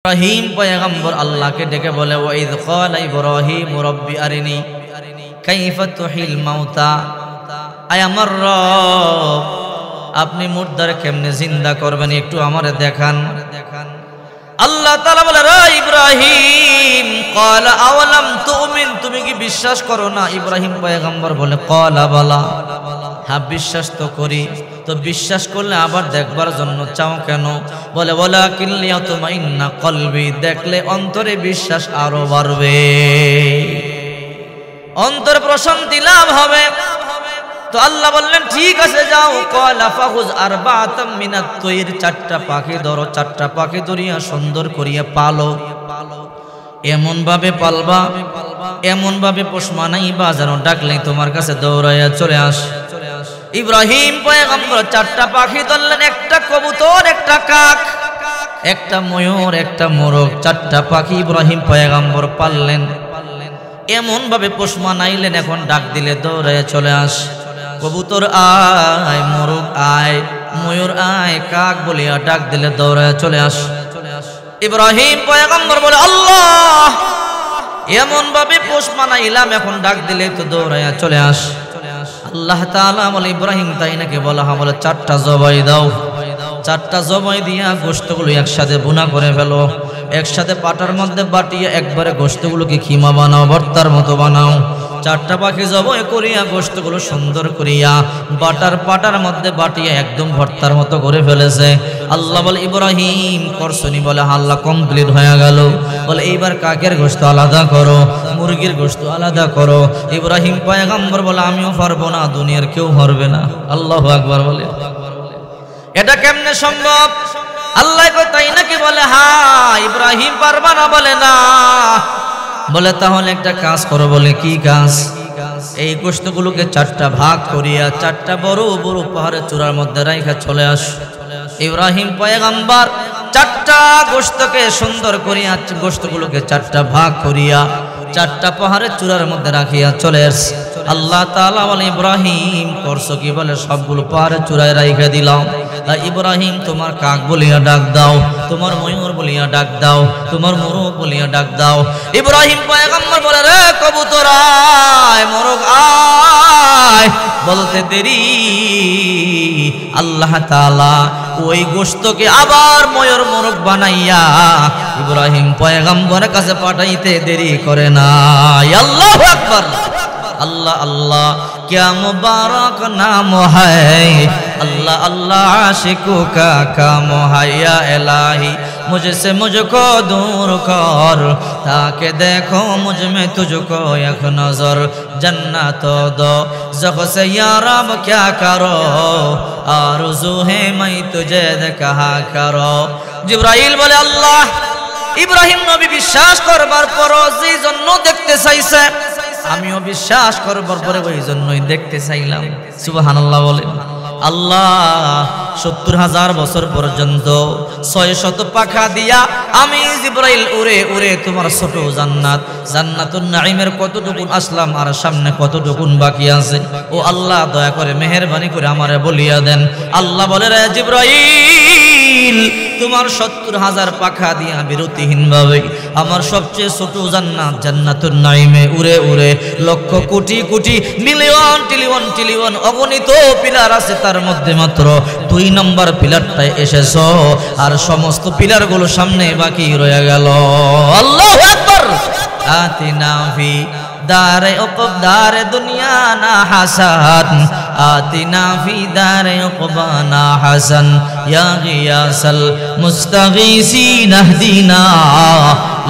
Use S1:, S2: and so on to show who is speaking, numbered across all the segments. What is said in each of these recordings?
S1: ইব্রাহিম পয়গম্বর আল্লাহকে ডেকে বলে ওয়াইদ ক্বালা ইব্রাহিম রব্বি আরিনি কাইফা তুহিল মাউতা, আয় আমার রব আপনি মুর্দার কেমনে জিন্দা করবেন একটু আমারে দেখান। আল্লাহ তাআলা বলে রে ইব্রাহিম ক্বালা আওয়ালাম তুমিন, তুমি কি বিশ্বাস করো না? ইব্রাহিম পয়গম্বর বলে ক্বালা বালা, হ্যাঁ বিশ্বাস তো করি। তো বিশ্বাস করলে আবার দেখবার জন্য চাও কেন? বলে ওয়ালাকিন লিয়াতমাইন্না কলবি, দেখলে অন্তরে বিশ্বাস আরো বাড়বে, অন্তর প্রশান্তি লাভ হবে। তো আল্লাহ বললেন ঠিক আছে যাও। ক্বালা ফাখুজ আরবাআতাম মিনাত তৈর, চারটা পাখি ধরো, চারটা পাখি ধরিয়া সুন্দর করিয়া পালো, এমন ভাবে পালবা, এমন ভাবে পোষ মানাইবা যেন ডাকলেই তোমার কাছে দৌড়াইয়া চলে আস। ইব্রাহিম পয়গম্বর চারটা পাখি ধরলেন, একটা কবুতর, একটা কাক, একটা ময়ূর, একটা মোরগ, চারটা পাখি ইব্রাহিম পয়গম্বর পাললেন, এমন ভাবে পোষ মানাইলেন এখন ডাক দিলে দৌড়াইয়া চলে আস। কবুতর আয়, মোরগ আয়, ময়ূর আয়, কাক বলিয়া ডাক দিলে দৌড়াইয়া চলে আস। ইব্রাহিম পয়গম্বর বলে আল্লাহ এমন ভাবে পোষ মানাইলাম, এখন ডাক দিলে তো দৌড়াইয়া চলে আস। আল্লাহ তাআলা বলে ইব্রাহিম তাই নাকি? বলা হ্যাঁ। বলে চারটা জবাই দাও, চারটা জবাই দিয়া গোশতগুলো একসাথে বুনা করে ফেলো, একসাথে পাটার মধ্যে বাটিয়া একবারে গোশতগুলোকে খিমা বানাও, ভর্তার মতো বানাও। চারটা পাখি জবাই করিয়া গোশতগুলো সুন্দর করিয়া পাটার মধ্যে বাটিয়া একদম ভর্তার মতো করে ফেলেছে। আল্লাহ বলে ইব্রাহিম করছনি? বলে আল্লাহ কমপ্লিট হয়ে গেল। বলে এইবার কাকের গোশত আলাদা করো, মুরগির গোশত আলাদা করো। ইব্রাহিম পয়গম্বর বলে আমিও পারবো না, দুনিয়ার কেউ পারবে না। আল্লাহু আকবার বলে এটা কেমনে সম্ভব? আল্লাহ কয় তাই নাকি? বলে হ্যাঁ। ইব্রাহিম পারবা না? বলে না। বলে তাহলে একটা কাজ করো। বলে কি কাজ? এই গোশতগুলোকে চারটা ভাগ করিয়া চারটা বড় বড় পাহাড়ের চূড়ার মধ্যে রাইখা চলে আস। ইব্রাহিম পয়গম্বর চারটা গোশতকে সুন্দর করিয়া গোশতগুলোকে চারটা ভাগ করিয়া চারটা পাহাড়ের চূড়ার মধ্যে রাখিয়া চলে আস। আল্লাহ তাআলা বলে ইব্রাহিম করছো কি? বলে সবগুলো পাহাড়ের চূড়ায় রাইখা দিলাম। ইব্রাহিম তোমার কাক বলিয়া ডাক দাও, তোমার ময়ূর বলিয়া ডাক দাও, তোমার মোরগ বলিয়া ডাক দাও। ইব্রাহিম পয়গম্বর বলে রে কবুতর আয়, মোরগ আয়, বলতে দেরি আল্লাহ তাআলা ওই গোশতকে আবার ময়ূর মোরগ বানাইয়া ইব্রাহিম পয়গম্বরের কাছে পাঠাইতে দেরি করে না। আল্লাহু আকবার। अल्लाह अल्लाह क्या मुबारक नाम है, अल्लाह अल्लाह आशिकों का काम है। या इलाही मुझसे मुझको दूर कर, ताकि देखो मुझ में तुझको एक नजर। जन्नत दो ज़ख से या रब क्या करो, आरज़ू है मैं तुझे कहा करो। जिब्राइल बोले अल्लाह इब्राहिम नबी বিশ্বাস করবার পর যেই জন্য দেখতে চাইছে আমিও বিশ্বাস করবার পরে ওই জন্যই দেখতে চাইলাম। সুবহানাল্লাহ বলে আল্লাহ ৭০,০০০ বছর পর্যন্ত ৬০০ পাখা দিয়া আমি জিবরাইল উড়ে উড়ে তোমার ছোট জান্নাত জান্নাতুন নাঈমের কতটুকু আসলাম আর সামনে কতটুকু বাকি আছে। ও আল্লাহ দয়া করে মেহেরবানি করে আমারে বলিয়া দেন। আল্লাহ বলে রে জিবরাইল তোমার ৭০,০০০ পাখা দিয়া বিরতিহীন ভাবে আমার সবচেয়ে ছোট জান্নাত জান্নাতুন নাঈমে উড়ে উড়ে lakh crore crore million trillion trillion অগণিত পিলার আছে, তার মধ্যে মাত্র ২ নম্বর পিলারটায় এসেছো, আর সমস্ত পিলারগুলো সামনে বাকি রয়ে গেল। আল্লাহু আকবার। আতিনা ফি দারে উকব দারে দুনিয়া না হাসান, আতিনা ফি দারে উকবানা হাসান, ইয়া গিয়াসাল মুস্তাগীসিন আহদিনা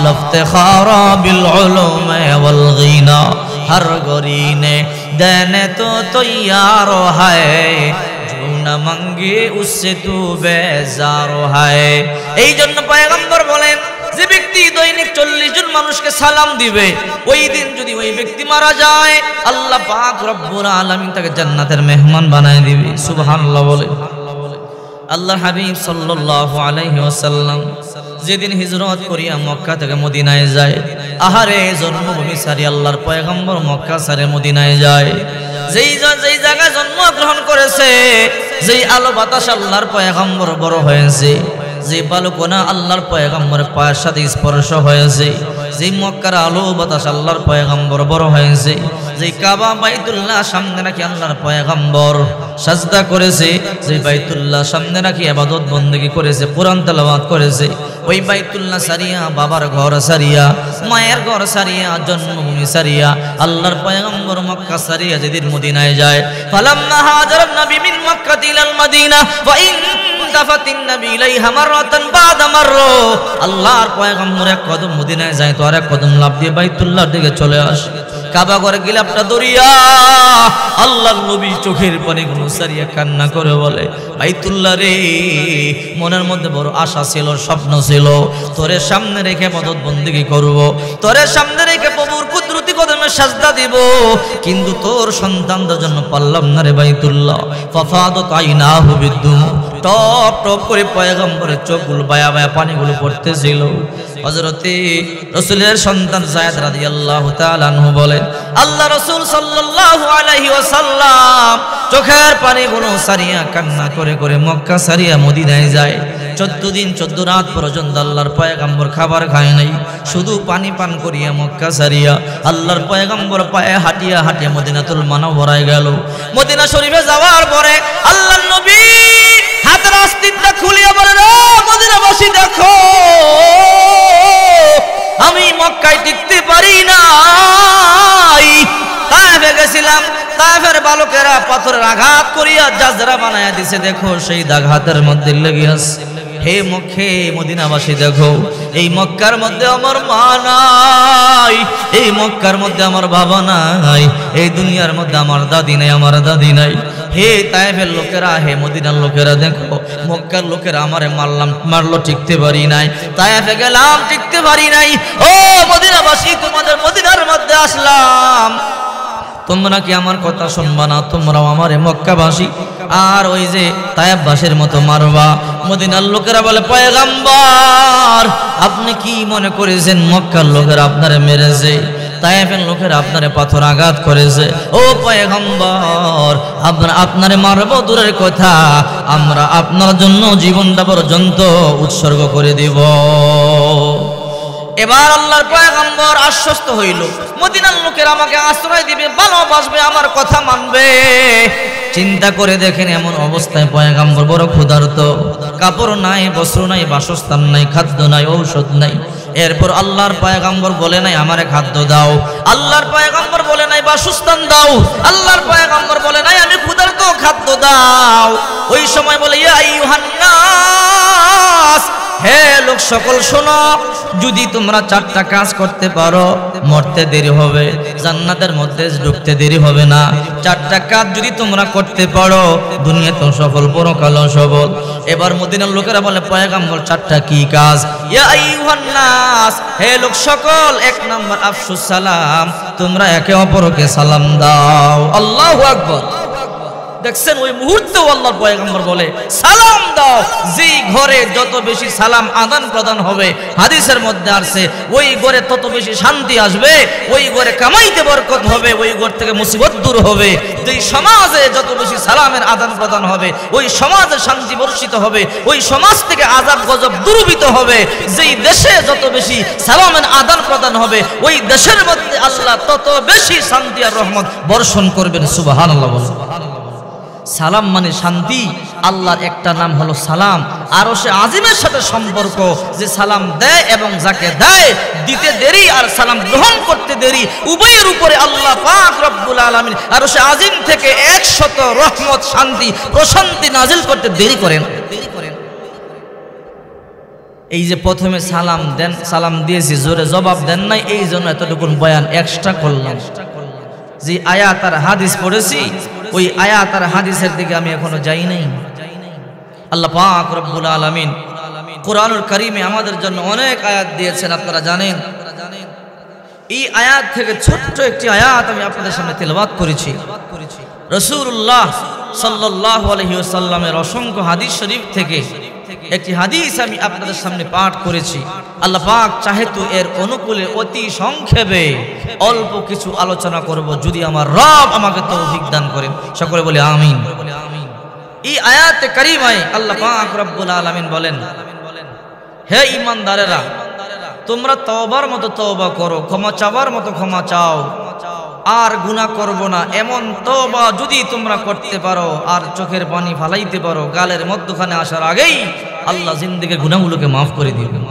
S1: লফতেখারা বিল উলুম ওয়াল গিনা। হর গরিনে দেনে তো তৈয়ার হয়, जो न मांगे उससे तू बेजार है। এই জন্য পয়গম্বর বলেন যে ব্যক্তি দৈনিক ৪০ জন মানুষকে সালাম দিবে, ওই দিন যদি ওই ব্যক্তি মারা যায় আল্লাহ পাক রব্বুল আলামিন তাকে জান্নাতের মেহমান বানায় দিবে। সুবহানাল্লাহ বলে আল্লাহর হাবিব সাল্লাল্লাহু আলাইহি ওয়াসাল্লাম যেদিন হিজরত করিয়া মক্কা থেকে মদিনায় যায়, আহারে জন্মভূমি সারি আল্লাহর পয়গম্বর মক্কা সারে মদিনায় যায়। যেই জায়গায় জন্মগ্রহণ করেছে, যেই আলো বাতাস আল্লাহর পয়গম্বর বড় হয়েছে, যে বালুকণা আল্লাহর পয়গম্বরের পায়ের সাথে স্পর্শ হয়েছে, যে মক্কার আলো বাতাস আল্লাহর পয়গম্বর বড় হয়েছে, যে কাবা বাইতুল্লাহ সামনে রাখি আল্লাহর পয়গম্বর সাজদা করেছে, যে বাইতুল্লাহ সামনে রাখি ইবাদত বন্দেগী করেছে, কোরআন তেলাওয়াত করেছে, ওই বাইতুল্লাহ সারিয়া বাবার ঘর সারিয়া, মায়ের ঘর সারিয়া, জন্মভূমি সারিয়া আল্লাহর পয়গম্বর মক্কা সারিয়া যেদিন মদিনায় যায়, ফালাম্মা হাজারান নবী মিন মক্কা ইলাল মদিনা ওয়া ইনতাফাতিন নবী ইলাইহা মাররাতান বাদা মাররা, আল্লাহর পয়গম্বর এক কদম মদিনায় যায় তো আরেক কদম লাফ দিয়ে বাইতুল্লাহর দিকে চলে আসে। কাবা ঘরে গিলাপটা দরিয়া, আল্লাহর নবী চোখের পানিগুলো সারিয়া কান্না করে বলে, বাইতুল্লাহ রে, মনের মধ্যে বড় আশা ছিল, স্বপ্ন ছিল, তোরে সামনে রেখে ইবাদত বন্দেগী করব, তোরে সামনে রেখে প্রভুর কুদরতি কদমে সাজদা দিব, কিন্তু তোর সন্তানদের জন্য পারলাম না রে বাইতুল্লাহ। ফাফাদাত আইনাহু বিদ্দুম, টপ টপ করে পয়গম্বরের চোখগুলো বায়া বায়া পানিগুলো পড়তেছিল। হযরতে রাসূলের সন্তান যায়েদ রাদিয়াল্লাহু তাআলা আনহু বলেন, আল্লাহ রাসূল সাল্লাল্লাহু আলাইহি ওয়াসাল্লাম চোখের পানিগুলো সারিয়া কান্না করে করে মক্কা সারিয়া মদিনায় যায়। 14 দিন 14 রাত পর্যন্ত আল্লাহর পয়গম্বর খাবার খায় নাই, শুধু পানি পান করিয়া মক্কা সারিয়া আল্লাহর পয়গম্বর পায়ে হাঁটিয়া হাঁটিয়া মদিনাতুল মুনাওয়ারায় গেল। মদিনা শরীফে যাওয়ার পরে আল্লাহর নবী হাতের আস্তিনটা খুলিয়া বলেন, ও মদিনাবাসী দেখো, আমি মক্কায় টিকতে পারি নাই, তায়েফে গেছিলাম, তায়েফের বালকেরা পাথরের আঘাত করিয়া জাজরা বানায়া দিছে, দেখো সেই দাগ হাতের মধ্যে লেগে আছে। হে মদিনাবাসী দেখো, এই মক্কার মধ্যে আমার মা নাই, এই মক্কার মধ্যে আমার বাবা নাই, এই দুনিয়ার মধ্যে আমার দাদি নাই, আমার দাদি নাই। হে তায়েফের লোকেরা, হে মদিনার লোকেরা দেখো, মক্কার লোকেরা আমারে মারলো টিকতে পারি নাই, তায়েফে গেলাম টিকতে পারি নাই। ও মদিনাবাসী, তোমাদের মদিনার মধ্যে আসলাম, তোমরা কি আমার কথা শুনবা না? তোমরাও আমারে মক্কাবাসী আর ওই যে তায়েফবাসীর মতো মারবা? মদিনার লোকেরা বলে, পয়গম্বর আপনি কি মনে করেছেন মক্কার লোকেরা আপনারে মেরেছে, তায়েফের লোকেরা আপনারে পাথর আঘাত করেছে? ও পয়গম্বর, আপনারে মারবো দূরের কথা, আমরা আপনার জন্য জীবনটা পর্যন্ত উৎসর্গ করে দিব। এবার আল্লাহর পয়গম্বর আশ্বস্ত হইল, মদিনার লোকেরা আমাকে আশ্রয় দিবে, ভালোবাসবে, আমার কথা মানবে। চিন্তা করে দেখেন, এমন অবস্থায় পয়গম্বর বড় ক্ষুধার্ত, কাপড় নাই, বস্ত্র নাই, বাসস্থান নাই, খাদ্য নাই, ঔষধ নাই। এরপর আল্লাহর পয়গম্বর বলে নাই আমারে খাদ্য দাও, আল্লাহর পয়গম্বর বলে নাই বাসস্থান দাও, আল্লাহর পয়গম্বর বলে নাই আমি ক্ষুধার্ত, খাদ্য দাও। ওই সময় বলে, ইয়া আইয়ুহান নাস, হে লোক সকল শোনো, যদি তোমরা 4টা কাজ করতে পারো মরতে দেরি হবে, জান্নাতের মধ্যে ঢুকতে দেরি হবে না। 4টা কাজ যদি তোমরা করতে পারো দুনিয়াতে সফল, পরকালেও সফল। এবার মদিনার লোকেরা বলে, পয়গম্বর 4টা কি কাজ? ইয়া আইয়ুহান নাস, হে লোক সকল, 1 নম্বর আফসুস সালাম, তোমরা একে অপরকে সালাম দাও। আল্লাহু আকবার। দেখছেন, ওই মুহূর্তে আল্লাহর পয়গম্বর বলে, সালাম দাও। যেই ঘরে যত বেশি সালাম আদান প্রদান হবে, হাদিসের মধ্যে আছে, ওই ঘরে তত বেশি শান্তি আসবে, ওই ঘরে কামাইতে বরকত হবে, ওই ঘর থেকে মুসিবত দূর হবে। যেই সমাজে যত বেশি সালামের আদান প্রদান হবে, ওই সমাজে শান্তি বর্ষিত হবে, ওই সমাজ থেকে আযাব গজব দূরীভূত হবে। যেই দেশে যত বেশি সালামের আদান প্রদান হবে, ওই দেশের মধ্যে আল্লাহ তত বেশি শান্তি আর রহমত বর্ষণ করবেন। সুবহানাল্লাহ। সালাম মানে শান্তি। আল্লাহর একটা নাম হলো সালাম। আরশে আজিমের সাথে সম্পর্ক, যে সালাম দেয় এবং যাকে দেয় দিতে দেরি আর সালাম গ্রহণ করতে দেরি, উভয়ের উপরে আল্লাহ পাক রব্বুল আলামিন আরশে আজিম থেকে 100 রহমত, শান্তি, প্রশান্তি নাজিল করতে দেরি করেন। এই যে প্রথমে সালাম দেন, সালাম দিয়েছি, জোরে জবাব দেন নাই, এই জন্য এতটুকু বয়ান এক্সট্রা করলাম। যে আয়াত আর হাদিস পড়েছি, ওই আয়াত আর হাদিসের দিকে আমি এখনো যাই নাই। আল্লাহ পাক রব্বুল আলামিন কোরআনুল কারীমে আমাদের জন্য অনেক আয়াত দিয়েছেন, আপনারা জানেন। এই আয়াত থেকে ছোট্ট একটি আয়াত আমি আপনাদের সামনে তেলাওয়াত করেছি। রাসূলুল্লাহ সাল্লাল্লাহু আলাইহি ওয়াসাল্লামের অসংখ্য হাদিস শরীফ থেকে একটি হাদিস আমি আপনাদের সামনে পাঠ করেছি। আল্লাহ পাক চাহে তো এর অনুকূলে অতি সংক্ষেপে অল্প কিছু আলোচনা করব, যদি আমার রব আমাকে তৌফিক দান করেন। সকলে বলি আমিন। এই আয়াতে কারিমায় আল্লাহ পাক রব্বুল আলামিন বলেন, হে ঈমানদারেরা, তোমরা তওবার মতো তওবা করো, ক্ষমা চাওয়ার মতো ক্ষমা চাও, আর গুনাহ করব না এমন তওবা যদি তোমরা করতে পারো, আর চোখের পানি ফালাইতে পারো, গালের মধ্যখানে আসার আগেই আল্লাহ জিন্দেগীর গুনাহগুলোকে মাফ করে দিবেন।